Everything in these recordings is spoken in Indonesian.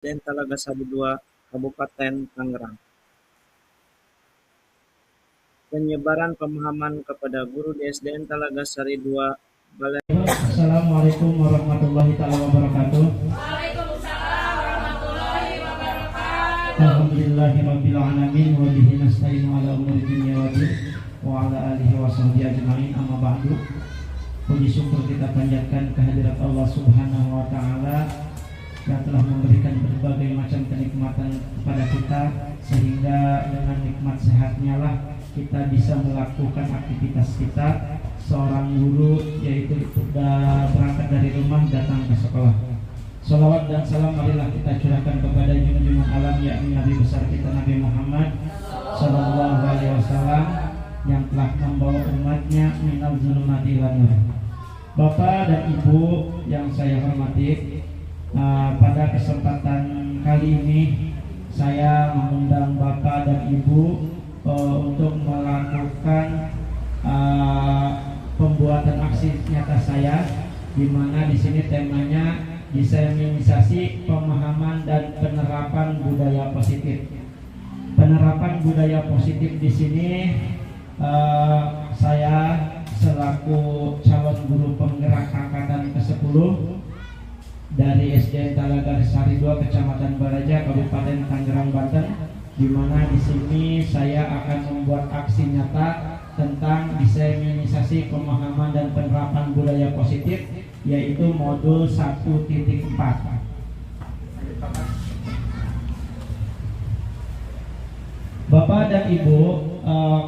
dan Talaga Sari II, Kabupaten Tangerang. Penyebaran pemahaman kepada guru di SDN Talaga Sari II, Balai. Assalamualaikum warahmatullahi wabarakatuh. Waalaikumsalam warahmatullahi wabarakatuh. Alhamdulillahirabbil alamin wa bihi nasta'inu ala umuri dunya waddin wa ala alihi wasahbihi ajmain, amma ba'du. Puji syukur kita panjatkan kehadirat Allah Subhanahu wa taala yang telah memberikan berbagai macam kenikmatan kepada kita, sehingga dengan nikmat sehatnya lah kita bisa melakukan aktivitas kita. Seorang guru yaitu sudah berangkat dari rumah datang ke sekolah. Salawat dan salam marilah kita curahkan kepada junjungan alam, yakni Nabi besar kita Nabi Muhammad Sallallahu Alaihi Wasallam, yang telah membawa umatnya minal zulumati ilan nur. Bapak dan Ibu yang saya hormati, pada kesempatan kali ini saya mengundang Bapak dan Ibu untuk melakukan pembuatan aksi nyata saya, di mana di sini temanya diseminisasi pemahaman dan penerapan budaya positif. Penerapan budaya positif di sini saya selaku calon guru penggerak angkatan ke-10 dari SDN Talaga Sari II, Kecamatan Baraja, Kabupaten Tangerang, Banten, di mana di sini saya akan membuat aksi nyata tentang diseminisasi pemahaman dan penerapan budaya positif, yaitu modul 1.4. Bapak dan Ibu,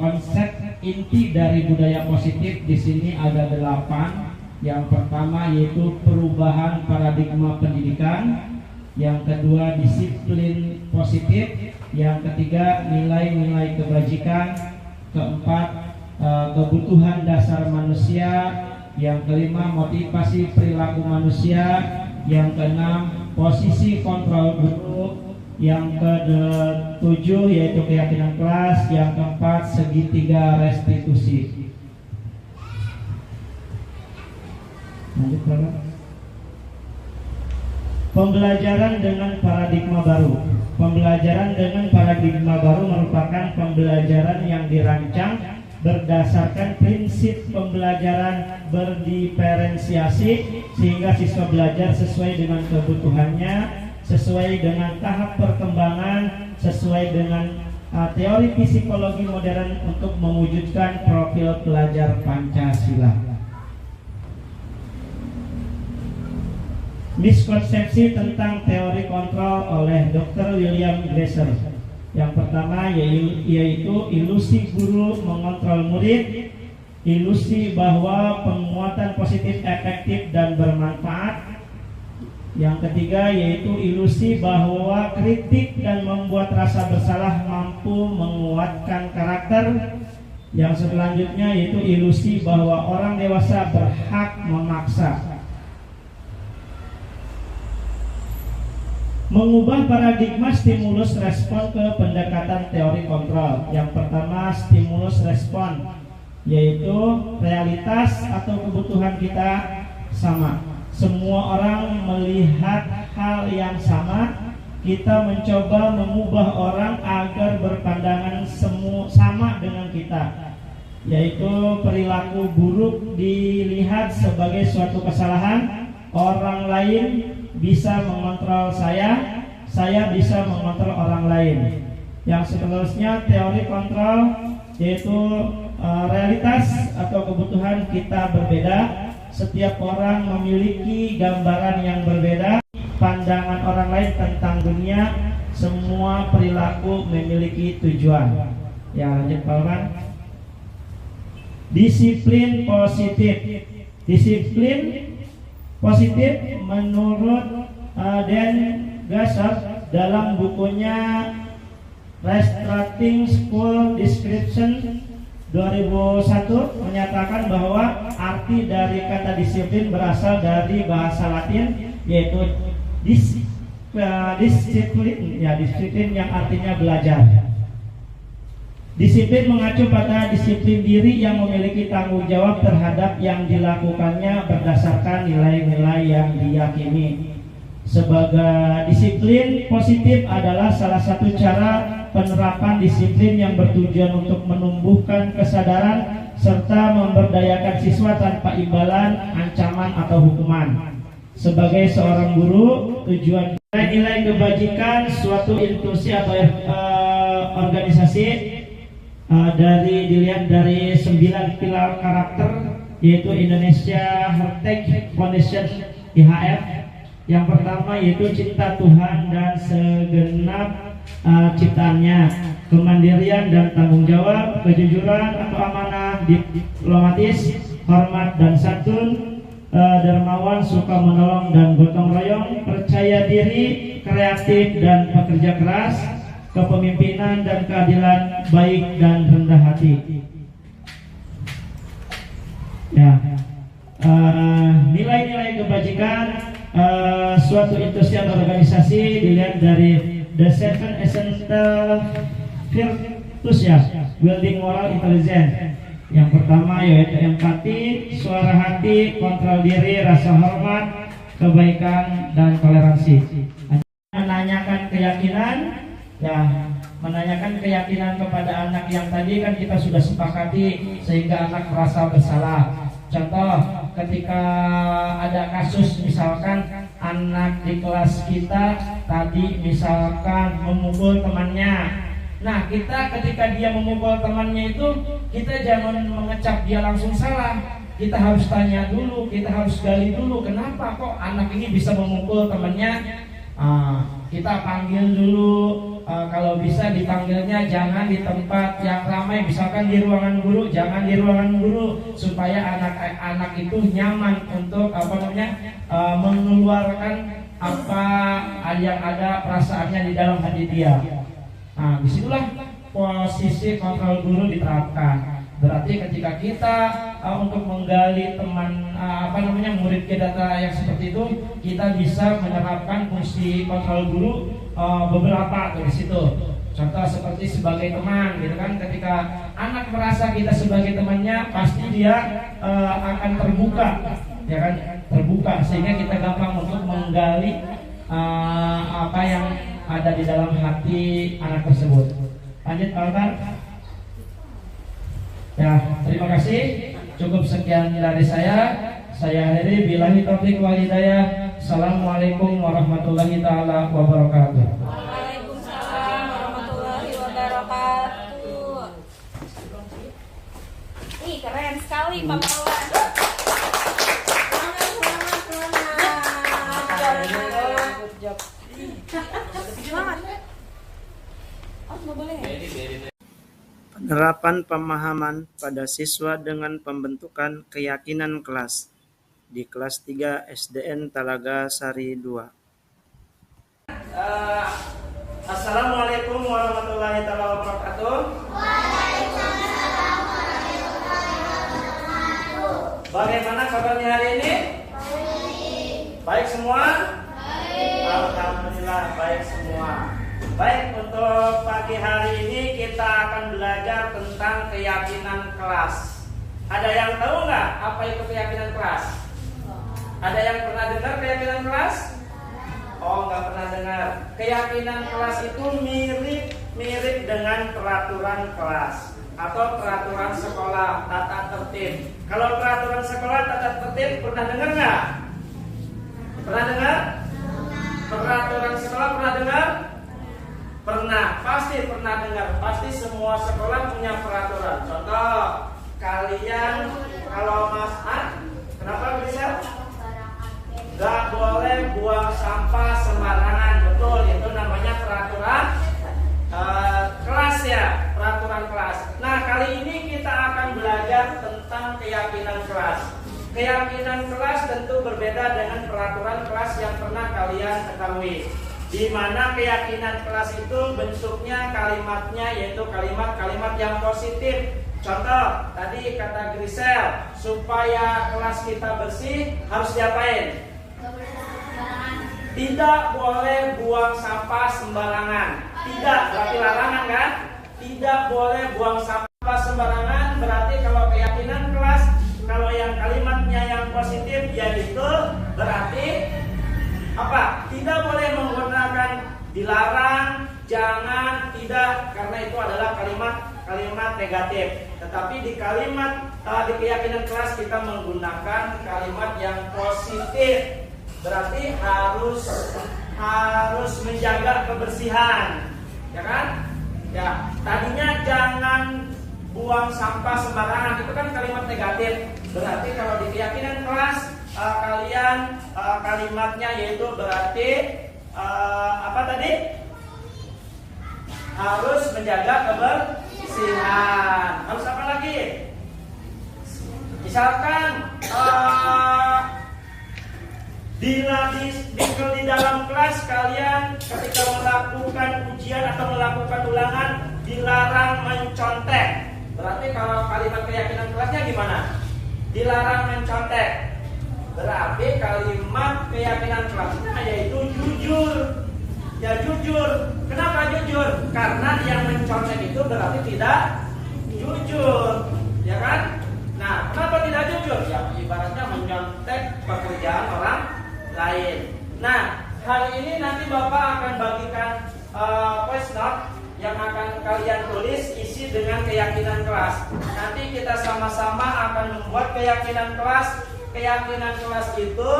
konsep inti dari budaya positif di sini ada 8. Yang pertama yaitu perubahan paradigma pendidikan, yang kedua disiplin positif, yang ketiga nilai-nilai kebajikan, keempat kebutuhan dasar manusia, yang kelima motivasi perilaku manusia, yang keenam posisi kontrol guru, yang ketujuh yaitu keyakinan kelas, yang keempat segitiga restitusi. Lanjut, Bapak. Pembelajaran dengan paradigma baru. Pembelajaran dengan paradigma baru merupakan pembelajaran yang dirancang berdasarkan prinsip pembelajaran berdiferensiasi, sehingga siswa belajar sesuai dengan kebutuhannya, sesuai dengan tahap perkembangan, sesuai dengan teori psikologi modern untuk mewujudkan profil pelajar Pancasila. Miskonsepsi tentang teori kontrol oleh Dr. William Glasser. Yang pertama yaitu ilusi guru mengontrol murid, ilusi bahwa penguatan positif efektif dan bermanfaat. Yang ketiga yaitu ilusi bahwa kritik dan membuat rasa bersalah mampu menguatkan karakter. Yang selanjutnya yaitu ilusi bahwa orang dewasa berhak memaksa. Mengubah paradigma stimulus respon ke pendekatan teori kontrol. Yang pertama stimulus respon, yaitu realitas atau kebutuhan kita sama. Semua orang melihat hal yang sama. Kita mencoba mengubah orang agar berpandangan sama dengan kita, yaitu perilaku buruk dilihat sebagai suatu kesalahan. Orang lain bisa mengontrol saya bisa mengontrol orang lain. Yang seterusnya teori kontrol, yaitu realitas atau kebutuhan kita berbeda. Setiap orang memiliki gambaran yang berbeda, pandangan orang lain tentang dunia. Semua perilaku memiliki tujuan. Ya, lanjut Pak. Disiplin positif. Disiplin positif menurut Dan Gasser dalam bukunya Restricting School Description 2001 menyatakan bahwa arti dari kata disiplin berasal dari bahasa Latin, yaitu disiplin yang artinya belajar. Disiplin mengacu pada disiplin diri yang memiliki tanggung jawab terhadap yang dilakukannya berdasarkan nilai-nilai yang diyakini. Sebagai disiplin positif adalah salah satu cara penerapan disiplin yang bertujuan untuk menumbuhkan kesadaran serta memberdayakan siswa tanpa imbalan, ancaman, atau hukuman. Sebagai seorang guru, tujuan nilai kebajikan suatu institusi atau organisasi dilihat dari 9 pilar karakter, yaitu Indonesia Healthtech Foundation IHF. Yang pertama yaitu cinta Tuhan dan segenap ciptaannya, kemandirian dan tanggung jawab, kejujuran atau amanah, diplomatis, hormat dan santun, dermawan, suka menolong dan gotong royong, percaya diri, kreatif dan pekerja keras, kepemimpinan dan keadilan, baik dan rendah hati. Ya, nilai-nilai kebajikan suatu institusi atau organisasi dilihat dari the seven essential virtues, ya, building moral intelligence. Yang pertama yaitu empati, suara hati, kontrol diri, rasa hormat, kebaikan dan toleransi. Menanyakan keyakinan, ya, menanyakan keyakinan kepada anak yang tadi kan kita sudah sepakati sehingga anak merasa bersalah. Contoh, ketika ada kasus misalkan anak di kelas kita tadi misalkan memukul temannya. Nah, kita ketika dia memukul temannya itu, kita jangan mengecap dia langsung salah. Kita harus tanya dulu, kita harus gali dulu, kenapa kok anak ini bisa memukul temannya. Kita panggil dulu, kalau bisa dipanggilnya jangan di tempat yang ramai, misalkan di ruangan guru, jangan di ruangan guru, supaya anak-anak itu nyaman untuk mengeluarkan apa yang ada perasaannya di dalam hati dia. Nah, disitulah posisi kontrol guru diterapkan. Berarti ketika kita untuk menggali teman murid kita yang seperti itu, kita bisa menerapkan fungsi kontrol guru beberapa di situ. Contoh seperti sebagai teman, gitu kan? Ketika anak merasa kita sebagai temannya, pasti dia akan terbuka, ya kan? Terbuka sehingga kita gampang untuk menggali apa yang ada di dalam hati anak tersebut. Lanjut, Pak. Ya, terima kasih. Cukup sekian dari saya. Saya akhiri, billahi taufiq wal hidayah. Assalamualaikum warahmatullahi taala wabarakatuh. Waalaikumsalam warahmatullahi wabarakatuh. Ih, keren sekali Pak Pawan. Penerapan pemahaman pada siswa dengan pembentukan keyakinan kelas di kelas 3 SDN Talaga Sari 2. Assalamualaikum warahmatullahi wabarakatuh. Bagaimana kabarnya hari ini? Baik semua? Alhamdulillah baik semua. Baik, untuk pagi hari ini kita akan belajar tentang keyakinan kelas. Ada yang tahu nggak apa itu keyakinan kelas? Ada yang pernah dengar keyakinan kelas? Oh, nggak pernah dengar. Keyakinan kelas itu mirip dengan peraturan kelas atau peraturan sekolah, tata tertib. Kalau peraturan sekolah, tata tertib pernah dengar nggak? Pernah dengar? Peraturan sekolah pernah dengar? Pernah, pasti pernah dengar. Pasti semua sekolah punya peraturan. Contoh, kalian kalau kenapa bisa? Gak boleh buang sampah sembarangan. Betul, itu namanya peraturan kelas, ya, peraturan kelas. Nah, kali ini kita akan belajar tentang keyakinan kelas. Keyakinan kelas tentu berbeda dengan peraturan kelas yang pernah kalian ketahui. Di mana keyakinan kelas itu bentuknya kalimatnya yaitu kalimat-kalimat yang positif. Contoh, tadi kata Grisel, supaya kelas kita bersih harus diapain? Tidak boleh buang sampah sembarangan. Tidak, berarti larangan kan? Tidak boleh buang sampah sembarangan. Berarti kalau keyakinan kelas, kalau yang kalimatnya yang positif, yaitu berarti Apa? Tidak boleh menggunakan dilarang, jangan, tidak, karena itu adalah kalimat negatif. Tetapi di kalimat di keyakinan kelas kita menggunakan kalimat yang positif. Berarti harus menjaga kebersihan, ya kan? Ya, tadinya jangan buang sampah sembarangan, itu kan kalimat negatif. Berarti kalau di keyakinan kelas kalian kalimatnya yaitu berarti apa tadi? Harus menjaga kebersihan. Harus apa lagi? Misalkan di dalam kelas kalian ketika melakukan ujian atau melakukan ulangan dilarang mencontek. Berarti kalau kalimat keyakinan kelasnya gimana? Dilarang mencontek. Berarti kalimat keyakinan kelasnya yaitu jujur. Ya jujur. Kenapa jujur? Karena yang mencontek itu berarti tidak jujur, ya kan? Nah, kenapa tidak jujur? Ya ibaratnya menyontek pekerjaan orang lain. Nah, hari ini nanti Bapak akan bagikan voice note yang akan kalian tulis isi dengan keyakinan kelas. Nanti kita sama-sama akan membuat keyakinan kelas. Keyakinan kelas itu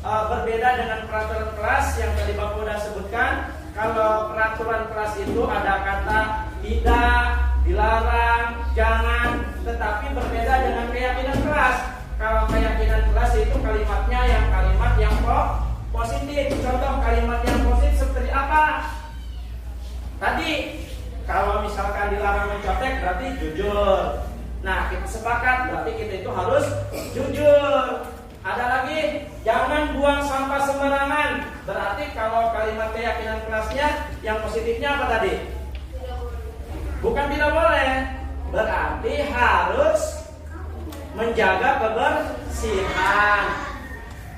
berbeda dengan peraturan kelas yang tadi Bapak sudah sebutkan. Kalau peraturan kelas itu ada kata tidak, dilarang, jangan, tetapi berbeda dengan keyakinan kelas. Kalau keyakinan kelas itu kalimatnya kalimat yang positif. Contoh kalimat yang positif seperti apa? Tadi kalau misalkan dilarang mencontek berarti jujur. Nah, kita sepakat berarti kita itu harus jujur. Ada lagi, jangan buang sampah sembarangan. Berarti kalau kalimat keyakinan kelasnya yang positifnya apa tadi? Bukan tidak boleh. Berarti harus menjaga kebersihan.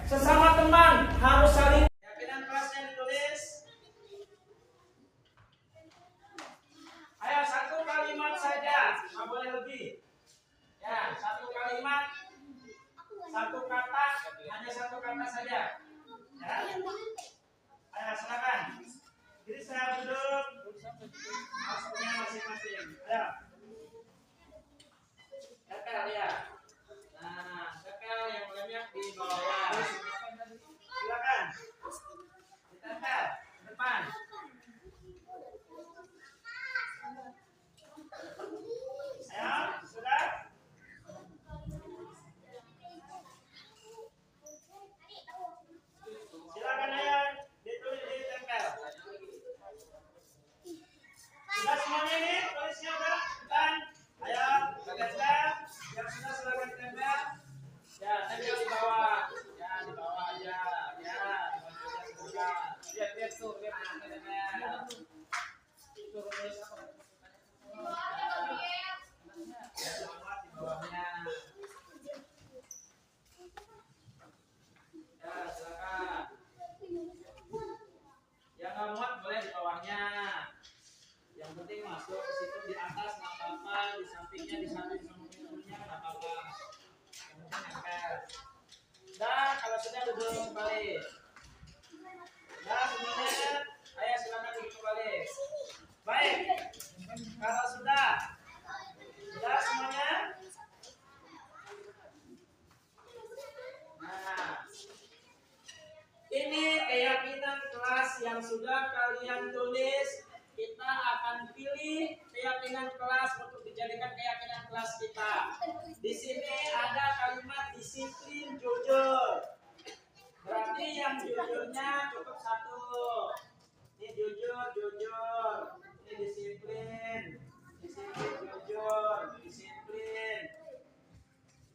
Sesama teman harus saling. Keyakinan kelasnya ditulis. Ayo satu kalimat saja, nggak boleh lebih. Ya, satu kalimat, satu kata, hanya satu kata saja. Ya. Ayo silakan. Jadi saya duduk, masuknya masing-masing. Ayo. Tekel ya. Nah, tekel yang banyak di bawah. Silakan. Ditempel di depan. Ayo, sudah? Silakan ayo ditulis ditempel. Sudah semuanya ini tulisnya udah? Bukan? Ayo, tempel. Yang sudah silakan tempel. Ya, tempel di bawah. Ya, di bawah aja. Ya, di bawah aja. Lihat tuh, lihat tempel. Itu tulis apa? Selamat di bawahnya. Ya, silakan. Yang nggak muat boleh di bawahnya. Yang penting masuk ke situ, di atas nggak apa-apa, di sampingnya, di samping sampingnya nggak apa-apa. Yang penting nempel. Dan kalau sudah duduk kembali. Nah, semuanya, ayo silakan duduk kembali. Baik. Kalau sudah semuanya. Nah, ini keyakinan kelas yang sudah kalian tulis. Kita akan pilih keyakinan kelas untuk dijadikan keyakinan kelas kita. Di sini ada kalimat disiplin jujur. Berarti yang jujurnya cukup satu. Ini jujur. Ini disiplin, jujur, disiplin.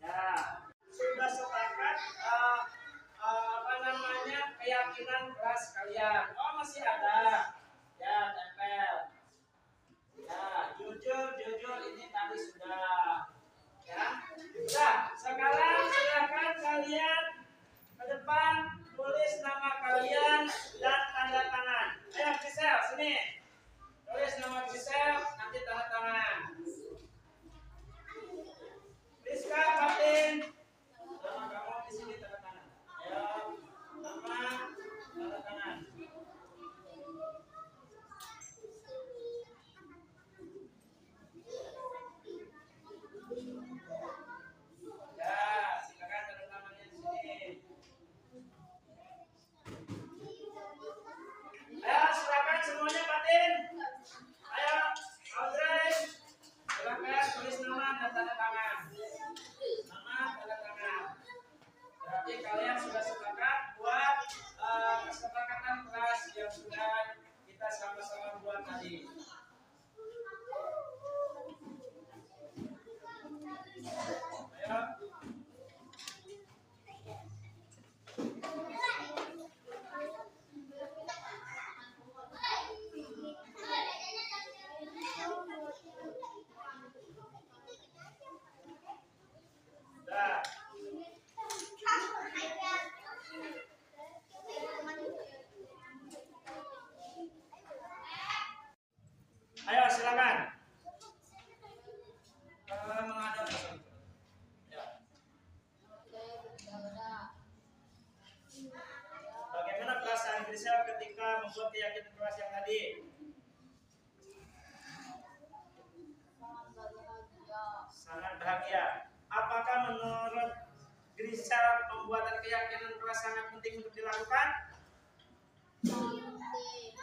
Ya, sudah sepakat keyakinan kelas kalian. Oh, masih ada. Ya, tempel. Ya, jujur ini tadi sudah. Ya, sudah. Sekarang silakan kalian ke depan tulis nama kalian dan tanda tangan. Ayo, Gisel, sini. Tulis nama Gisel, nanti tanda tangan. Rizka, Fatin. Nama kamu di sini tanda tangan. Ayo, nama, tanda keyakinan kelas yang tadi? Sangat bahagia. Apakah menurut Grisa pembuatan keyakinan kelas sangat penting untuk dilakukan?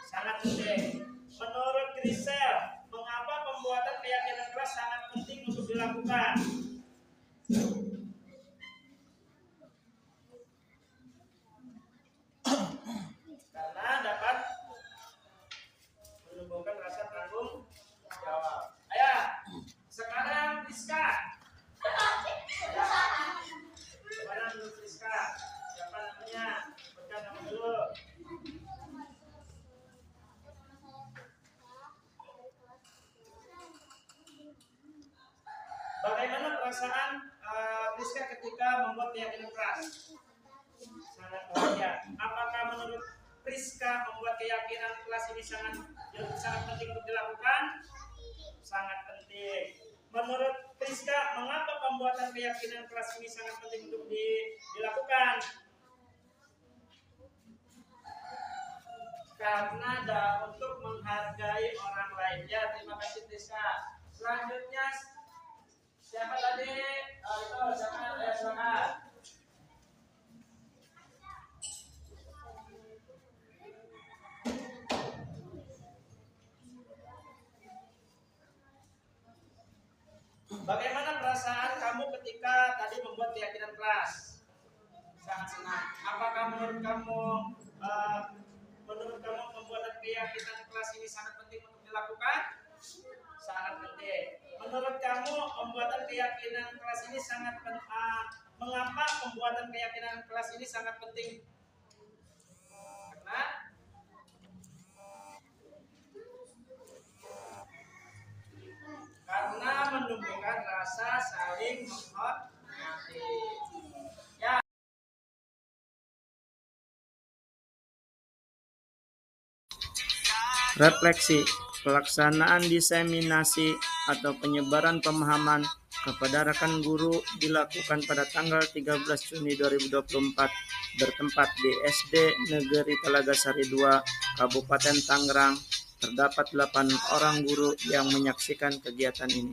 Sangat penting. Menurut Grisa, mengapa pembuatan keyakinan kelas sangat penting untuk dilakukan? Karena dapat menumbuhkan rasa tanggung jawab. Ayo, sekarang Rizka. Gimana menurut Rizka? Siapa namanya? Sebutkan nama dulu. Bagaimana perasaan Rizka ketika membuat keyakinan kelas? Sangat bahagia. Apakah menurut Rizka membuat keyakinan kelas ini sangat penting untuk dilakukan? Sangat penting. Menurut Rizka, mengapa pembuatan keyakinan kelas ini sangat penting untuk dilakukan? Karena untuk menghargai orang lain. Ya, terima kasih Rizka. Selanjutnya siapa tadi? Itu siapa? Ya, silakan. Bagaimana perasaan kamu ketika tadi membuat keyakinan kelas? Sangat senang. Apakah menurut kamu pembuatan keyakinan kelas ini sangat penting untuk dilakukan? Sangat penting. Menurut kamu pembuatan keyakinan kelas ini sangat mengapa pembuatan keyakinan kelas ini sangat penting? Karena menumbuhkan rasa saling menghormati. Ya. Refleksi, pelaksanaan diseminasi atau penyebaran pemahaman kepada rekan guru dilakukan pada tanggal 13 Juni 2024 bertempat di SD Negeri Talagasari 2, Kabupaten Tangerang. Terdapat 8 orang guru yang menyaksikan kegiatan ini.